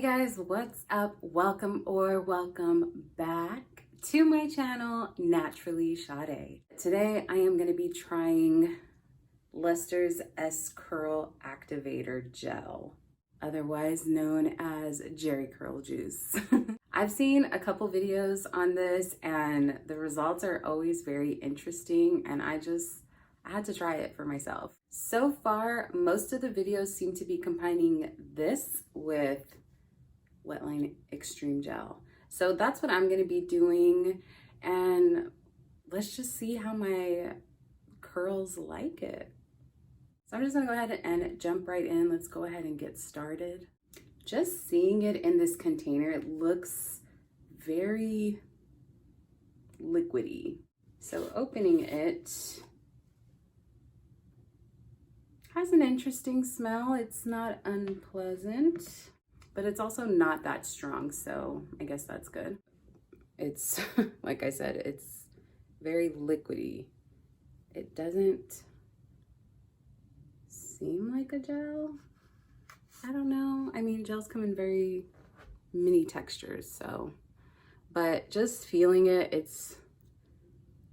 guys, what's up? Welcome back to my channel, Naturally Sade. Today I am going to be trying Luster's S-Curl Activator Gel, otherwise known as Jheri Curl Juice. I've seen a couple videos on this and the results are always very interesting, and I had to try it for myself. So far, most of the videos seem to be combining this with Wetline Extreme Gel. So that's what I'm gonna be doing, and let's just see how my curls like it. So I'm just gonna go ahead and jump right in. Let's go ahead and get started. Just seeing it in this container, it looks very liquidy. So opening it, has an interesting smell. It's not unpleasant, but it's also not that strong, so I guess that's good. It's, like I said, it's very liquidy. It doesn't seem like a gel. I don't know. I mean, gels come in very many textures, so, but just feeling it, it's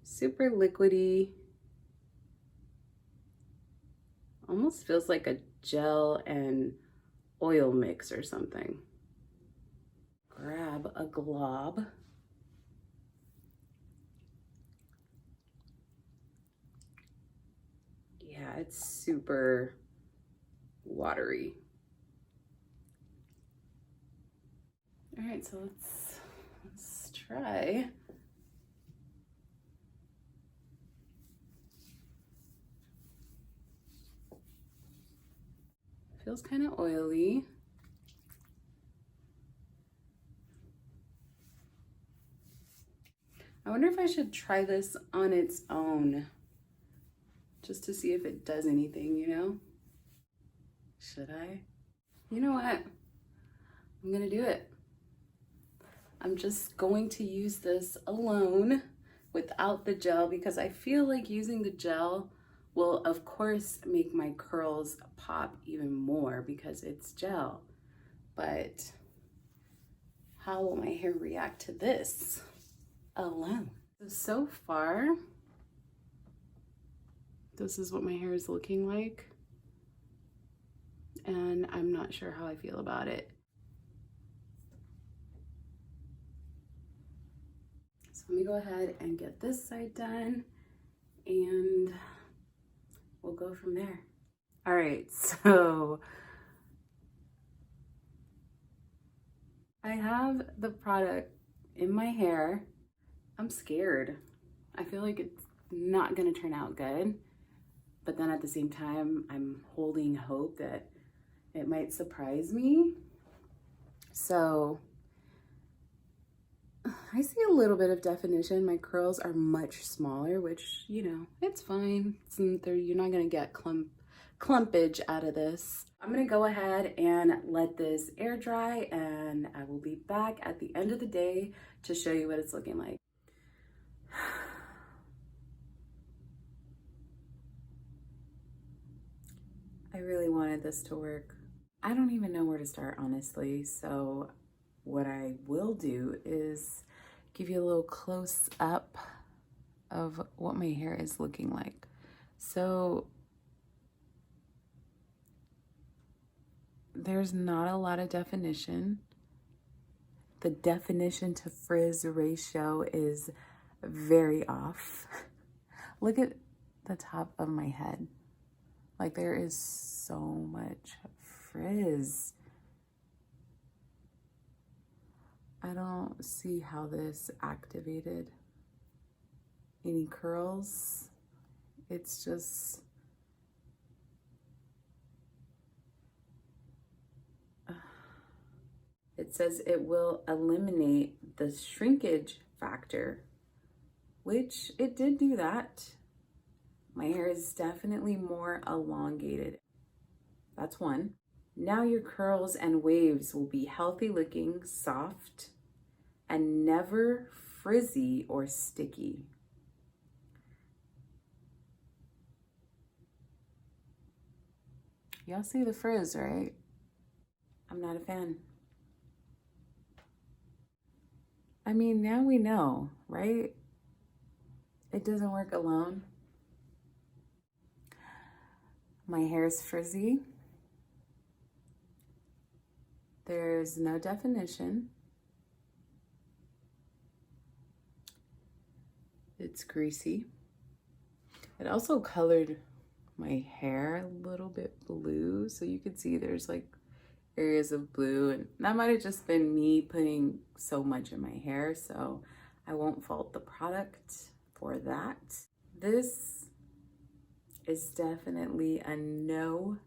super liquidy. Almost feels like a gel and oil mix or something. Grab a glob. Yeah, it's super watery. All right, so let's try. Feels kind of oily. I wonder if I should try this on its own, just to see if it does anything, you know? Should I? You know what? I'm gonna do it. I'm just going to use this alone without the gel, because I feel like using the gel will of course make my curls pop even more because it's gel. But how will my hair react to this alone? So far, this is what my hair is looking like, and I'm not sure how I feel about it. So let me go ahead and get this side done, and we'll go from there. All right, so I have the product in my hair. I'm scared. I feel like it's not gonna turn out good, but then at the same time, I'm holding hope that it might surprise me. So I see a little bit of definition. My curls are much smaller, which, you know, it's fine. You're not gonna get clumpage out of this. I'm gonna go ahead and let this air dry, and I will be back at the end of the day to show you what it's looking like. I really wanted this to work. I don't even know where to start, honestly. So what I will do is give you a little close up of what my hair is looking like. So there's not a lot of definition. The definition to frizz ratio is very off. Look at the top of my head. Like, there is so much frizz. I don't see how this activated any curls. It's just, it says it will eliminate the shrinkage factor, which it did do that. My hair is definitely more elongated. That's one. Now your curls and waves will be healthy looking, soft, and never frizzy or sticky. Y'all see the frizz, right? I'm not a fan. I mean, now we know, right? It doesn't work alone. My hair is frizzy. There's no definition. It's greasy. It also colored my hair a little bit blue, so you can see there's like areas of blue, and that might have just been me putting so much in my hair, so I won't fault the product for that. This is definitely a no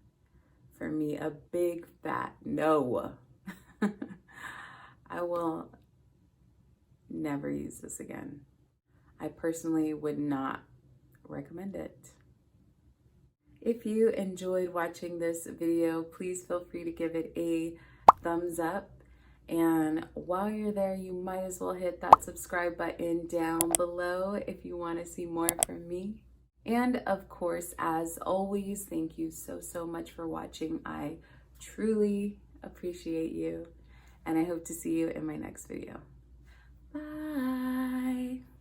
for me, a big fat no. I will never use this again. I personally would not recommend it. If you enjoyed watching this video, please feel free to give it a thumbs up. And while you're there, you might as well hit that subscribe button down below if you want to see more from me. And of course, as always, thank you so much for watching. I truly appreciate you, and I hope to see you in my next video. Bye.